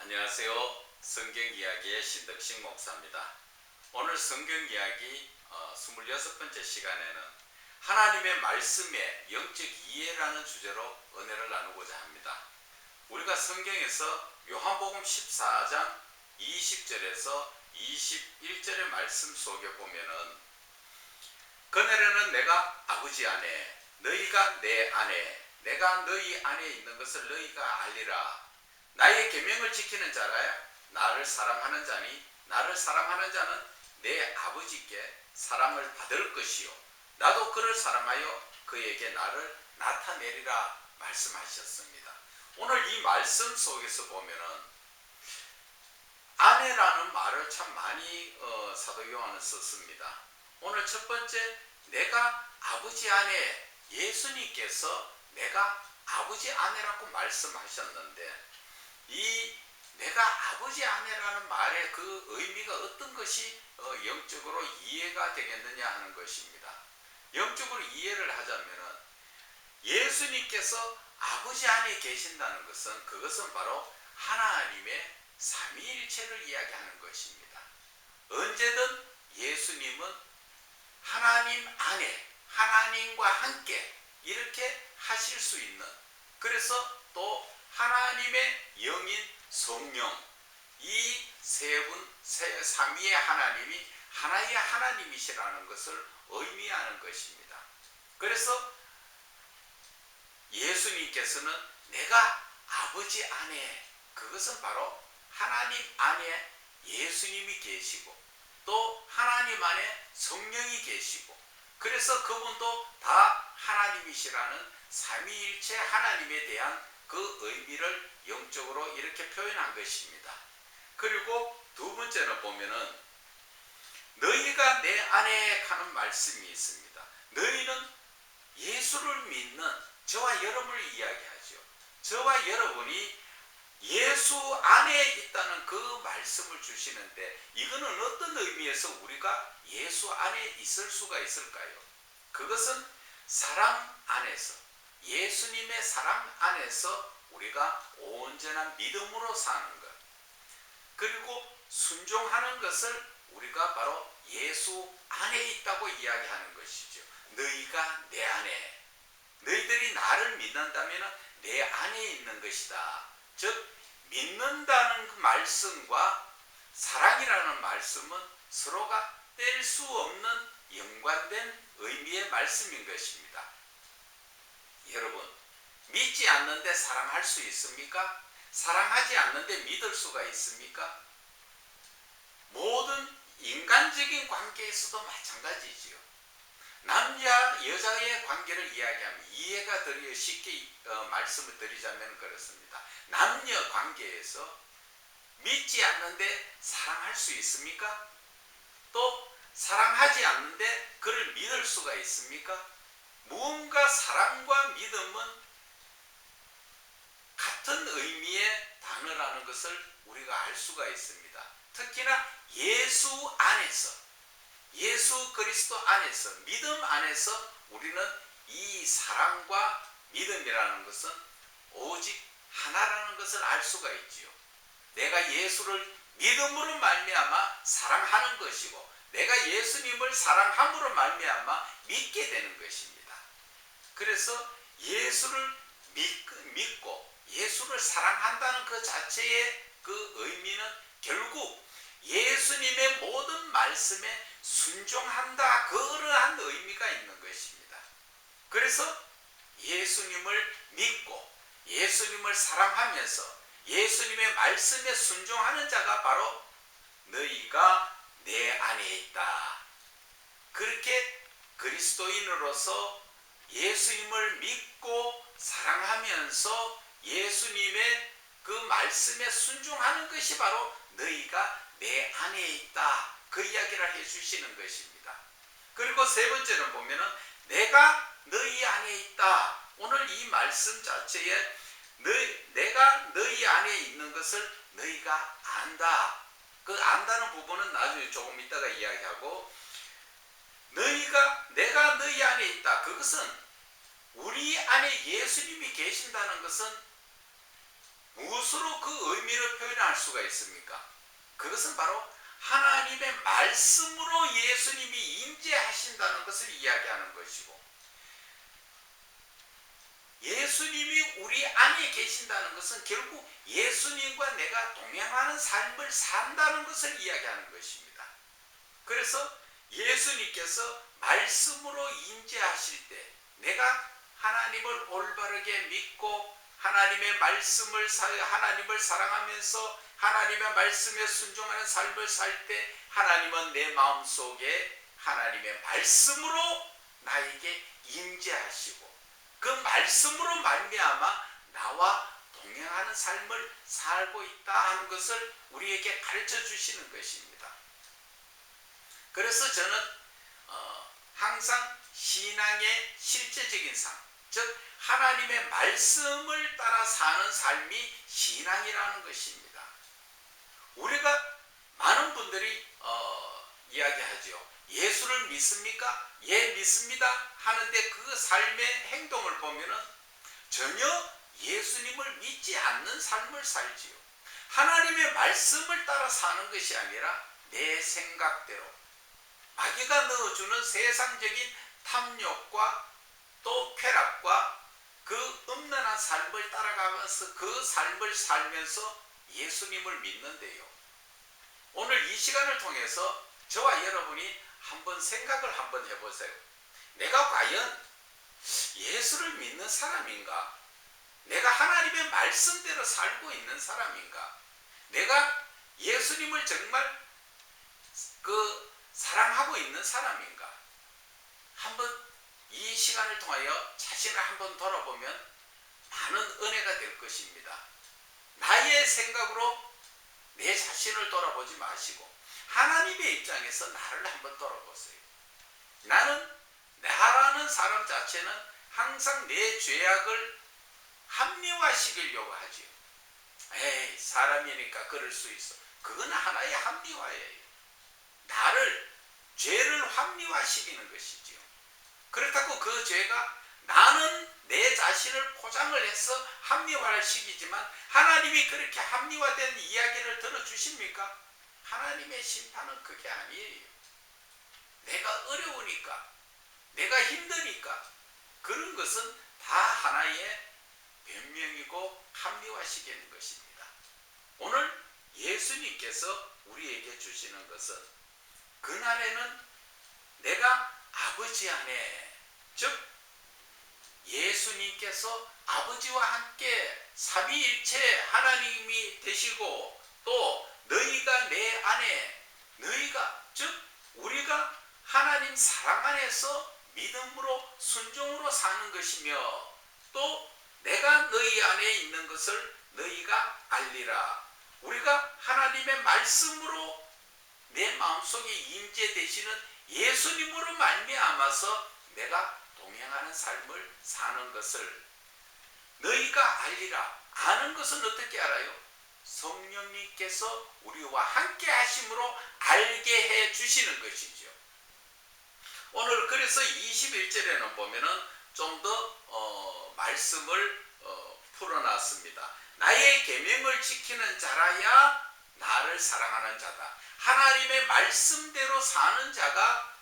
안녕하세요. 성경이야기의 신덕식 목사입니다. 오늘 성경이야기 26번째 시간에는 하나님의 말씀의 영적 이해라는 주제로 은혜를 나누고자 합니다. 우리가 성경에서 요한복음 14장 20절에서 21절의 말씀 속에 보면은 그날에는 내가 아버지 안에 너희가 내 안에 내가 너희 안에 있는 것을 너희가 알리라. 나의 계명을 지키는 자라 나를 사랑하는 자니 나를 사랑하는 자는 내 아버지께 사랑을 받을 것이요 나도 그를 사랑하여 그에게 나를 나타내리라 말씀하셨습니다. 오늘 이 말씀 속에서 보면은 아내라는 말을 참 많이 사도 요한은 썼습니다. 오늘 첫 번째, 내가 아버지 안에, 예수님께서 내가 아버지 안에라고 말씀하셨는데 이 내가 아버지 안에라는 말의 그 의미가 어떤 것이 영적으로 이해가 되겠느냐 하는 것입니다. 영적으로 이해를 하자면은 예수님께서 아버지 안에 계신다는 것은 그것은 바로 하나님의 삼위일체를 이야기하는 것입니다. 언제든 예수님은 하나님 안에 하나님과 함께 이렇게 하실 수 있는, 그래서 또 하나님의 영인 성령, 이 세 분, 삼위의 하나님이 하나의 하나님이시라는 것을 의미하는 것입니다. 그래서 예수님께서는 내가 아버지 안에, 그것은 바로 하나님 안에 예수님이 계시고 또 하나님 안에 성령이 계시고, 그래서 그분도 다 하나님이시라는 삼위일체 하나님에 대한 그 의미를 영적으로 이렇게 표현한 것입니다. 그리고 두 번째는 보면은 너희가 내 안에 하는 말씀이 있습니다. 너희는 예수를 믿는 저와 여러분을 이야기하죠. 저와 여러분이 예수 안에 있다는 그 말씀을 주시는데 이거는 어떤 의미에서 우리가 예수 안에 있을 수가 있을까요? 그것은 사랑 안에서, 예수님의 사랑 안에서 우리가 온전한 믿음으로 사는 것, 그리고 순종하는 것을 우리가 바로 예수 안에 있다고 이야기하는 것이죠. 너희가 내 안에, 너희들이 나를 믿는다면 내 안에 있는 것이다. 즉 믿는다는 그 말씀과 사랑이라는 말씀은 서로가 뗄 수 없는 연관된 의미의 말씀인 것입니다. 여러분, 믿지 않는데 사랑할 수 있습니까? 사랑하지 않는데 믿을 수가 있습니까? 모든 인간적인 관계에서도 마찬가지지요. 남자 여자의 관계를 이야기하면 이해가 되려 쉽게 말씀을 드리자면 그렇습니다. 남녀 관계에서 믿지 않는데 사랑할 수 있습니까? 또 사랑하지 않는데 그를 믿을 수가 있습니까? 무언가 사랑과 믿음은 같은 의미의 단어라는 것을 우리가 알 수가 있습니다. 특히나 예수 안에서, 예수 그리스도 안에서, 믿음 안에서 우리는 이 사랑과 믿음이라는 것은 오직 하나라는 것을 알 수가 있지요. 내가 예수를 믿음으로 말미암아 사랑하는 것이고 내가 예수님을 사랑함으로 말미암아 믿게 되는 것입니다. 그래서 예수를 믿고 예수를 사랑한다는 그 자체의 그 의미는 결국 예수님의 모든 말씀에 순종한다, 그러한 의미가 있는 것입니다. 그래서 예수님을 믿고 예수님을 사랑하면서 예수님의 말씀에 순종하는 자가 바로 너희가 내 안에 있다. 그렇게 그리스도인으로서 예수님을 믿고 사랑하면서 예수님의 그 말씀에 순종하는 것이 바로 너희가 내 안에 있다, 그 이야기를 해주시는 것입니다. 그리고 세 번째는 보면은 내가 너희 안에 있다. 오늘 이 말씀 자체에 내가 너희 안에 있는 것을 너희가 안다. 그 안다는 부분은 나중에 조금 이따가 이야기하고, 내가 너희 안에 있다. 그것은 우리 안에 예수님이 계신다는 것은 무엇으로 그 의미를 표현할 수가 있습니까? 그것은 바로 하나님의 말씀으로 예수님이 임재하신다는 것을 이야기하는 것이고, 예수님이 우리 안에 계신다는 것은 결국 예수님과 내가 동행하는 삶을 산다는 것을 이야기하는 것입니다. 그래서 예수님께서 말씀으로 임재하실 때 내가 하나님을 올바르게 믿고 하나님의 말씀을 하나님을 사랑하면서 하나님의 말씀에 순종하는 삶을 살 때 하나님은 내 마음속에 하나님의 말씀으로 나에게 임재하시고 그 말씀으로 말미암아 나와 동행하는 삶을 살고 있다 하는 것을 우리에게 가르쳐 주시는 것입니다. 그래서 저는 항상 신앙의 실제적인 삶, 즉 하나님의 말씀을 따라 사는 삶이 신앙이라는 것입니다. 우리가 많은 분들이 이야기하죠. 예수를 믿습니까? 예, 믿습니다 하는데 그 삶의 행동을 보면은 전혀 예수님을 믿지 않는 삶을 살지요. 하나님의 말씀을 따라 사는 것이 아니라 내 생각대로 마귀가 넣어주는 세상적인 탐욕과 또 쾌락과 그 음란한 삶을 따라가면서 그 삶을 살면서 예수님을 믿는데요. 오늘 이 시간을 통해서 저와 여러분이 한번 생각을 한번 해보세요. 내가 과연 예수를 믿는 사람인가? 내가 하나님의 말씀대로 살고 있는 사람인가? 내가 예수님을 정말 사랑하고 있는 사람인가? 한번 이 시간을 통하여 자신을 한번 돌아보면 많은 은혜가 될 것입니다. 나의 생각으로 내 자신을 돌아보지 마시고 하나님의 입장에서 나를 한번 돌아보세요. 나라는 사람 자체는 항상 내 죄악을 합리화시키려고 하지요. 에이, 사람이니까 그럴 수 있어. 그건 하나의 합리화예요. 죄를 합리화시키는 것이지요. 그렇다고 그 죄가 나는 내 자신을 포장을 해서 합리화를 시키지만 하나님이 그렇게 합리화된 이야기를 들어주십니까? 하나님의 심판은 그게 아니에요. 내가 어려우니까, 내가 힘드니까 그런 것은 다 하나의 변명이고 합리화시키는 것입니다. 오늘 예수님께서 우리에게 주시는 것은 그날에는 내가 아버지 안에, 즉 예수님께서 아버지와 함께 삼위일체 하나님이 되시고 또 너희가 내 안에, 너희가 즉 우리가 하나님 사랑 안에서 믿음으로 순종으로 사는 것이며 또 내가 너희 안에 있는 것을 너희가 알리라. 우리가 하나님의 말씀으로 내 마음속에 임재되시는 예수님으로 말미암아서 내가 동행하는 삶을 사는 것을 너희가 알리라. 아는 것은 어떻게 알아요? 성령님께서 우리와 함께 하심으로 알게 해 주시는 것이죠. 오늘 그래서 21절에는 보면은 좀 더 말씀을 풀어놨습니다. 나의 계명을 지키는 자라야 나를 사랑하는 자다. 하나님의 말씀대로 사는 자가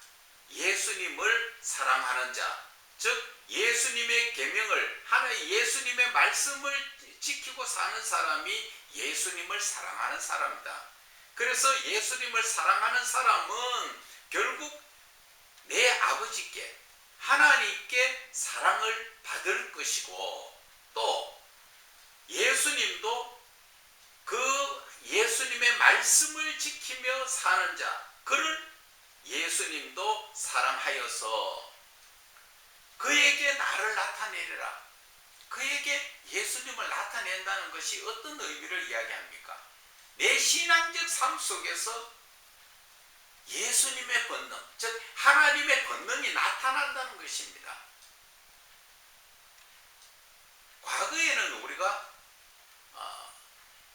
예수님을 사랑하는 자, 즉 예수님의 계명을 예수님의 말씀을 지키고 사는 사람이 예수님을 사랑하는 사람이다. 그래서 예수님을 사랑하는 사람은 결국 내 아버지께 하나님께 사랑을 받을 것이고 또 예수님도 그 예수님의 말씀을 지키며 사는 자, 그를 예수님도 사랑하여서 그에게 나를 나타내리라. 그에게 예수님을 나타낸다는 것이 어떤 의미를 이야기합니까? 내 신앙적 삶 속에서 예수님의 권능, 즉 하나님의 권능이 나타난다는 것입니다. 과거에는 우리가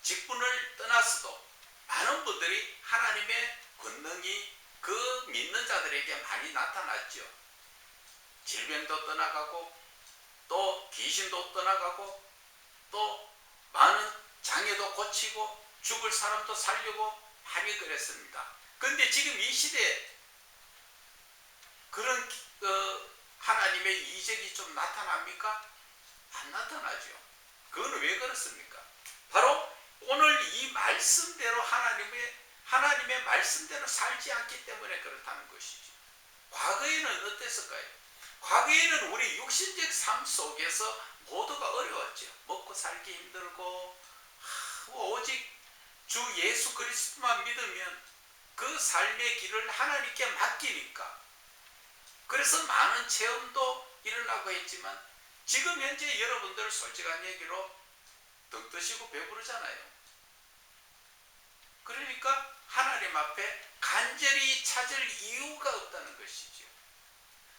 직분을 떠났어도 많은 분들이 하나님의 권능이 그 믿는 자들에게 많이 나타났죠. 질병도 떠나가고 또 귀신도 떠나가고 또 많은 장애도 고치고 죽을 사람도 살리고 많이 그랬습니다. 그런데 지금 이 시대에 그런 하나님의 이적이 좀 나타납니까? 안 나타나죠. 그건 왜 그렇습니까? 바로 오늘 이 말씀대로 하나님의 말씀대로 살지 않기 때문에 그렇다는 것이죠. 과거에는 어땠을까요? 과거에는 우리 육신적 삶 속에서 모두가 어려웠죠. 먹고 살기 힘들고 오직 주 예수 그리스도만 믿으면 그 삶의 길을 하나님께 맡기니까 그래서 많은 체험도 일어나고 했지만 지금 현재 여러분들 솔직한 얘기로 등 뜨시고 배부르잖아요. 그러니까 하나님 앞에 간절히 찾을 이유가 없다는 것이죠.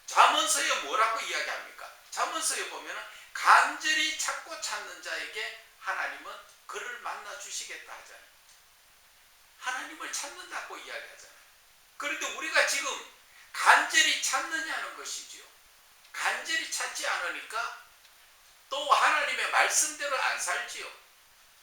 잠언서에 뭐라고 이야기합니까? 잠언서에 보면 간절히 찾고 찾는 자에게 하나님은 그를 만나 주시겠다 하잖아요. 하나님을 찾는다고 이야기하잖아요. 그런데 우리가 지금 간절히 찾느냐는 것이죠. 간절히 찾지 않으니까 또 하나님의 말씀대로 안 살지요.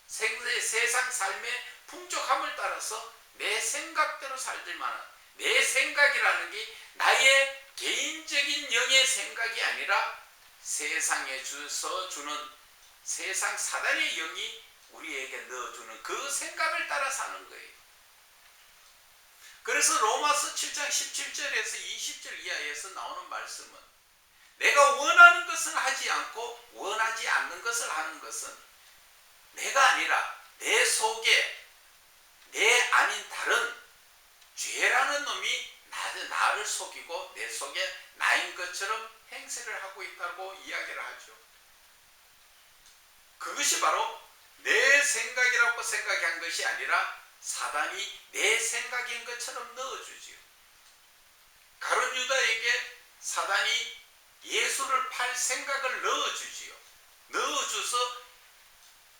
세상 삶의 풍족함을 따라서 내 생각대로 살들만한, 내 생각이라는 게 나의 개인적인 영의 생각이 아니라 세상에 주는 세상 사단의 영이 우리에게 넣어주는 그 생각을 따라 사는 거예요. 그래서 로마서 7장 17절에서 20절 이하에서 나오는 말씀은 내가 원하는 것을 하지 않고 원하지 않는 것을 하는 것은 내가 아니라 내 속에 내 아닌 다른 죄라는 놈이 나를 속이고 내 속에 나인 것처럼 행세를 하고 있다고 이야기를 하죠. 그것이 바로 내 생각이라고 생각한 것이 아니라 사단이 내 생각인 것처럼 넣어주지요. 가룟 유다에게 사단이 예수를 팔 생각을 넣어주지요. 넣어줘서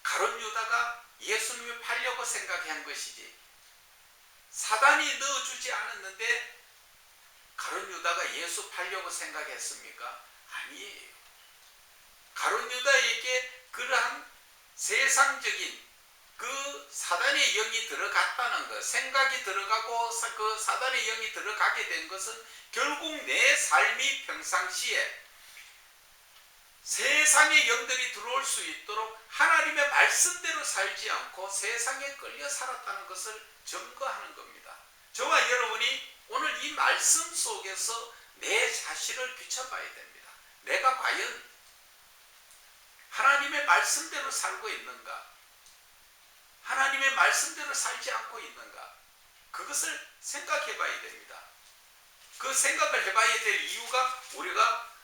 가룟 유다가 예수님을 팔려고 생각한 것이지 사단이 넣어주지 않았는데 가룟 유다가 예수 팔려고 생각했습니까? 아니에요. 가룟 유다에게 그러한 세상적인 그 사단의 영이 들어갔다는 것, 생각이 들어가고 그 사단의 영이 들어가게 된 것은 결국 내 삶이 평상시에 세상의 영들이 들어올 수 있도록 하나님의 말씀대로 살지 않고 세상에 끌려 살았다는 것을 증거하는 겁니다. 저와 여러분이 오늘 이 말씀 속에서 내 자신을 비춰봐야 됩니다. 내가 과연 하나님의 말씀대로 살고 있는가? 하나님의 말씀대로 살지 않고 있는가? 그것을 생각해 봐야 됩니다. 그 생각을 해봐야 될 이유가 우리가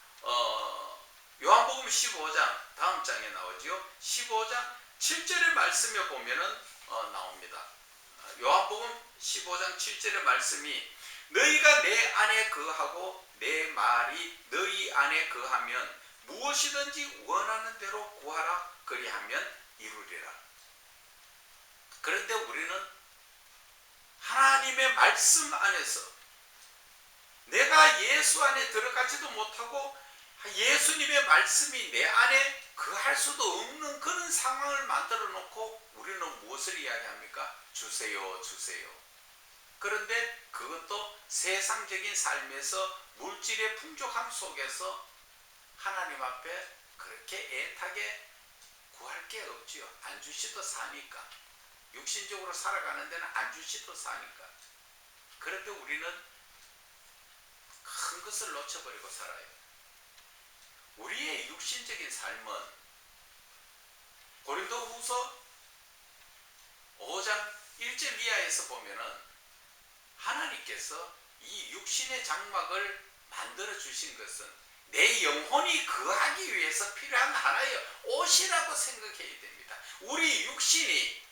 요한복음 15장 다음 장에 나오죠. 15장 7절의 말씀에 보면은 나옵니다. 요한복음 15장 7절의 말씀이 너희가 내 안에 거하고 내 말이 너희 안에 거하면 무엇이든지 원하는 대로 구하라 그리하면 이루리라. 그런데 우리는 하나님의 말씀 안에서 내가 예수 안에 들어가지도 못하고 예수님의 말씀이 내 안에 거할 수도 없는 그런 상황을 만들어 놓고 우리는 무엇을 이야기합니까? 주세요, 주세요. 그런데 그것도 세상적인 삶에서 물질의 풍족함 속에서 하나님 앞에 그렇게 애타게 구할 게 없지요. 안 주시도 사니까. 육신적으로 살아가는 데는 안 주시도 사니까. 그런데 우리는 큰 것을 놓쳐버리고 살아요. 우리의 육신적인 삶은 고린도후서 5장 1절 이하에서 보면은 하나님께서 이 육신의 장막을 만들어 주신 것은 내 영혼이 거하기 위해서 필요한 하나의 옷이라고 생각해야 됩니다. 우리 육신이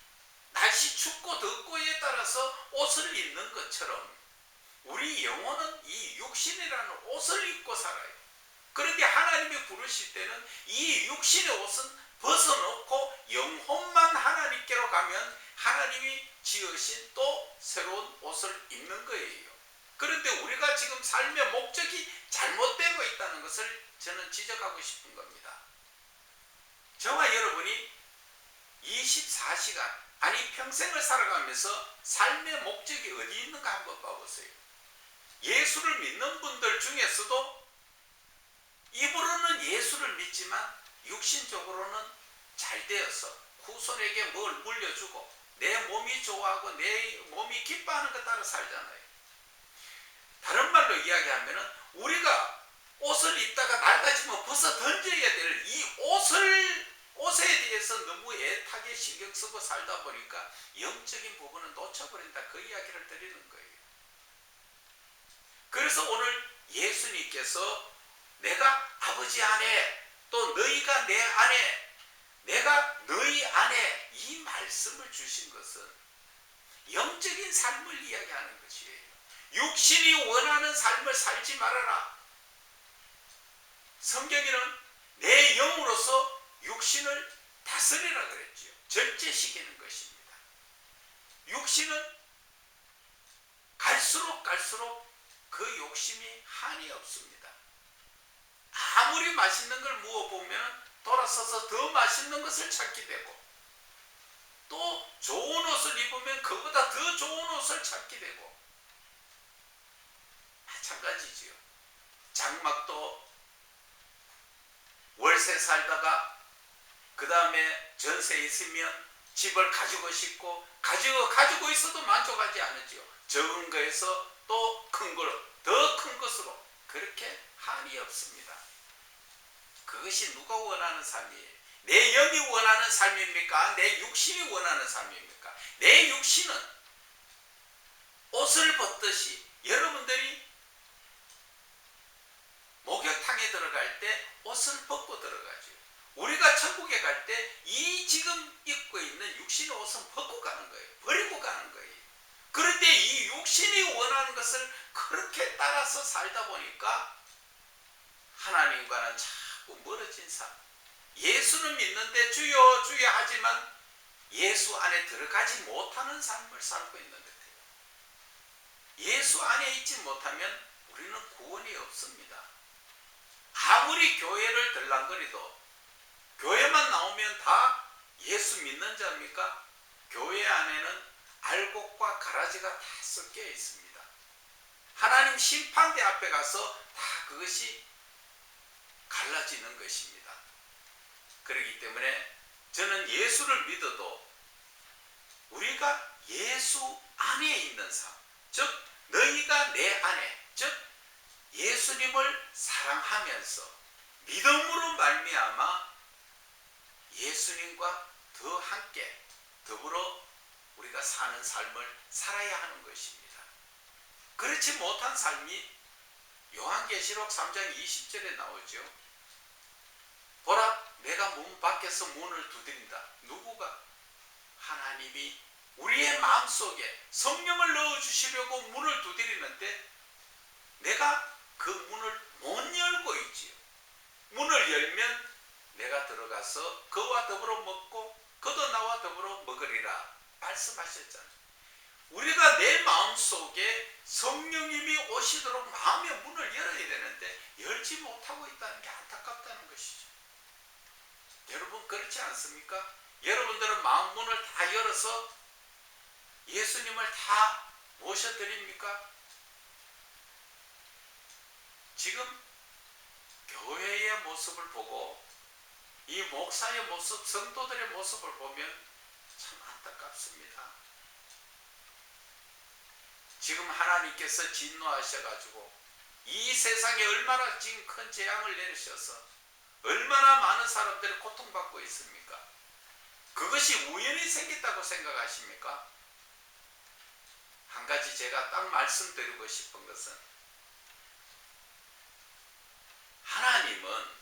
날씨 춥고 덥고에 따라서 옷을 입는 것처럼 우리 영혼은 이 육신이라는 옷을 입고 살아요. 그런데 하나님이 부르실 때는 이 육신의 옷은 벗어놓고 영혼만 하나님께로 가면 하나님이 지으신 또 새로운 옷을 입는 거예요. 그런데 우리가 지금 삶의 목적이 잘못되고 있다는 것을 저는 지적하고 싶은 겁니다. 저와 여러분이 24시간, 아니 평생을 살아가면서 삶의 목적이 어디 있는가 한번 봐보세요. 예수를 믿는 분들 중에서도 입으로는 예수를 믿지만 육신적으로는 잘 되어서 후손에게 뭘 물려주고 내 몸이 좋아하고 내 몸이 기뻐하는 것 따라 살잖아요. 다른 말로 이야기하면 우리가 옷을 입다가 낡아지면 벗어 던져야 될 이 옷에 대해서 너무 애타게 신경 쓰고 살다 보니까 영적인 부분은 놓쳐버린다, 그 이야기를 드리는 거예요. 그래서 오늘 예수님께서 내가 아버지 안에, 또 너희가 내 안에, 내가 너희 안에, 이 말씀을 주신 것은 영적인 삶을 이야기하는 것이에요. 육신이 원하는 삶을 살지 말아라. 성경에는 내 영으로서 육신을 다스리라 그랬죠. 절제시키는 것입니다. 육신은 갈수록 그 욕심이 한이 없습니다. 아무리 맛있는 걸 먹어보면 돌아서서 더 맛있는 것을 찾게 되고, 또 좋은 옷을 입으면 그보다 더 좋은 옷을 찾게 되고, 마찬가지지요. 장막도 월세 살다가 그 다음에 전세 있으면 집을 가지고 싶고, 가지고 있어도 만족하지 않으지요. 적은 거에서 또 큰 걸로, 더 큰 것으로, 그렇게 한이 없습니다. 그것이 누가 원하는 삶이에요? 내 영이 원하는 삶입니까? 내 육신이 원하는 삶입니까? 내 육신은 옷을 벗듯이, 여러분들이 목욕탕에 들어갈 때 옷을 벗고 들어가죠. 우리가 천국에 갈 때 이 지금 입고 있는 육신의 옷은 벗고 가는 거예요. 버리고 가는 거예요. 그런데 이 육신이 원하는 것을 그렇게 따라서 살다 보니까 하나님과는 자꾸 멀어진 삶. 예수는 믿는데 주여 주여 하지만 예수 안에 들어가지 못하는 삶을 살고 있는 것 같아요. 예수 안에 있지 못하면 우리는 구원이 없습니다. 아무리 교회를 들락거리도 교회만 나오면 다 예수 믿는 자입니까? 교회 안에는 알곡과 가라지가 다 섞여 있습니다. 하나님 심판대 앞에 가서 다 그것이 갈라지는 것입니다. 그렇기 때문에 저는 예수를 믿어도 우리가 예수 안에 있는 삶, 즉 너희가 내 안에, 즉 예수님을 사랑하면서 믿음으로 말미암아 예수님과 더 함께 더불어 우리가 사는 삶을 살아야 하는 것입니다. 그렇지 못한 삶이 요한계시록 3장 20절에 나오죠. 보라, 내가 문 밖에서 문을 두드린다. 누구가? 하나님이 우리의 마음속에 성령을 넣어주시려고 문을 두드리는데 내가 그 문을 못 열고 있지요. 문을 열면 내가 들어가서 그와 더불어 먹고 그도 나와 더불어 먹으리라 말씀하셨잖아요. 우리가 내 마음속에 성령님이 오시도록 마음의 문을 열어야 되는데 열지 못하고 있다는 게 안타깝다는 것이죠. 여러분 그렇지 않습니까? 여러분들은 마음 문을 다 열어서 예수님을 다 모셔드립니까? 지금 교회의 모습을 보고 이 목사의 모습, 성도들의 모습을 보면 참 안타깝습니다. 지금 하나님께서 진노하셔가지고 이 세상에 얼마나 지금 큰 재앙을 내리셔서 얼마나 많은 사람들이 고통받고 있습니까? 그것이 우연히 생겼다고 생각하십니까? 한 가지 제가 딱 말씀드리고 싶은 것은 하나님은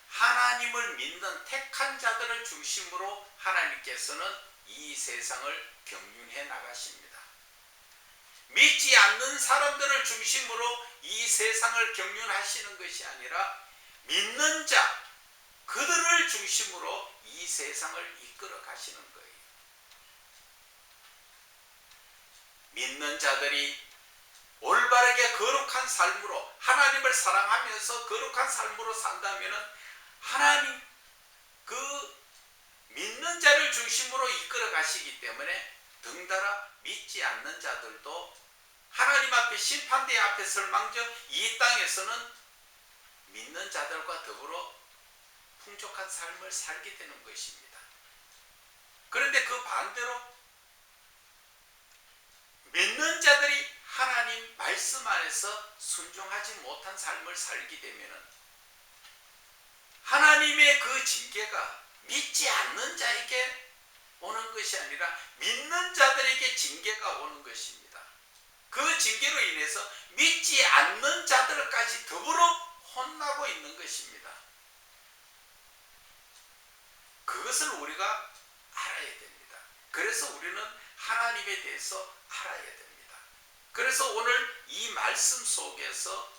하나님을 믿는 택한 자들을 중심으로 하나님께서는 이 세상을 경륜해 나가십니다. 믿지 않는 사람들을 중심으로 이 세상을 경륜하시는 것이 아니라 믿는 자, 그들을 중심으로 이 세상을 이끌어 가시는 거예요. 믿는 자들이 올바르게 거룩한 삶으로 하나님을 사랑하면서 거룩한 삶으로 산다면 하나님 그 믿는 자를 중심으로 이끌어 가시기 때문에 덩달아 믿지 않는 자들도 하나님 앞에 심판대 앞에 설망정 이 땅에서는 믿는 자들과 더불어 풍족한 삶을 살게 되는 것입니다. 그런데 그 반대로 믿는 자들이 하나님 말씀 안에서 순종하지 못한 삶을 살게 되면 하나님의 그 징계가 믿지 않는 자에게 오는 것이 아니라 믿는 자들에게 징계가 오는 것입니다. 그 징계로 인해서 믿지 않는 자들까지 더불어 혼나고 있는 것입니다. 그것을 우리가 알아야 됩니다. 그래서 우리는 하나님에 대해서 알아야 됩니다. 그래서 오늘 이 말씀 속에서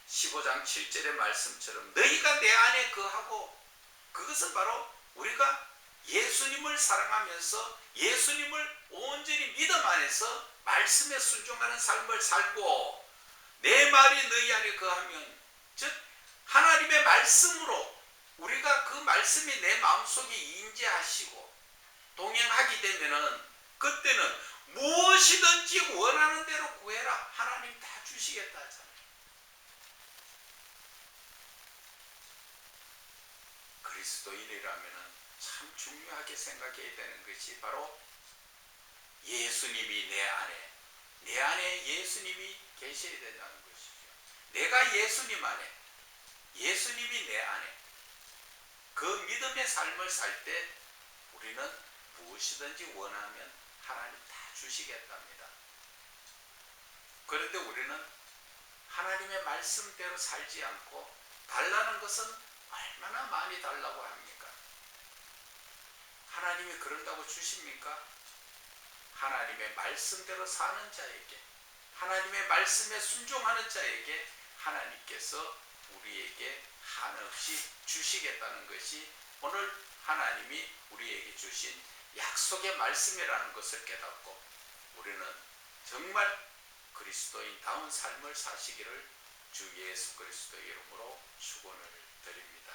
15장 7절의 말씀처럼 너희가 내 안에 거하고, 그것은 바로 우리가 예수님을 사랑하면서 예수님을 온전히 믿음 안에서 말씀에 순종하는 삶을 살고, 내 말이 너희 안에 거하면, 즉 하나님의 말씀으로 우리가 그 말씀이 내 마음속에 임재하시고 동행하게 되면은 그때는 무엇이든지 원하는 대로 구해라, 하나님 다 주시겠다 하잖아요. 그리스도인이라면 참 중요하게 생각해야 되는 것이 바로 예수님이 내 안에 예수님이 계셔야 된다는 것이죠. 내가 예수님 안에, 예수님이 내 안에, 그 믿음의 삶을 살 때 우리는 무엇이든지 원하면 하나님 다 주시겠답니다. 그런데 우리는 하나님의 말씀대로 살지 않고 달라는 것은 얼마나 많이 달라고 합니까? 하나님이 그런다고 주십니까? 하나님의 말씀대로 사는 자에게, 하나님의 말씀에 순종하는 자에게 하나님께서 우리에게 한없이 주시겠다는 것이 오늘 하나님이 우리에게 주신 약속의 말씀이라는 것을 깨닫고 우리는 정말 그리스도인다운 삶을 사시기를 주 예수 그리스도의 이름으로 축원을 드립니다.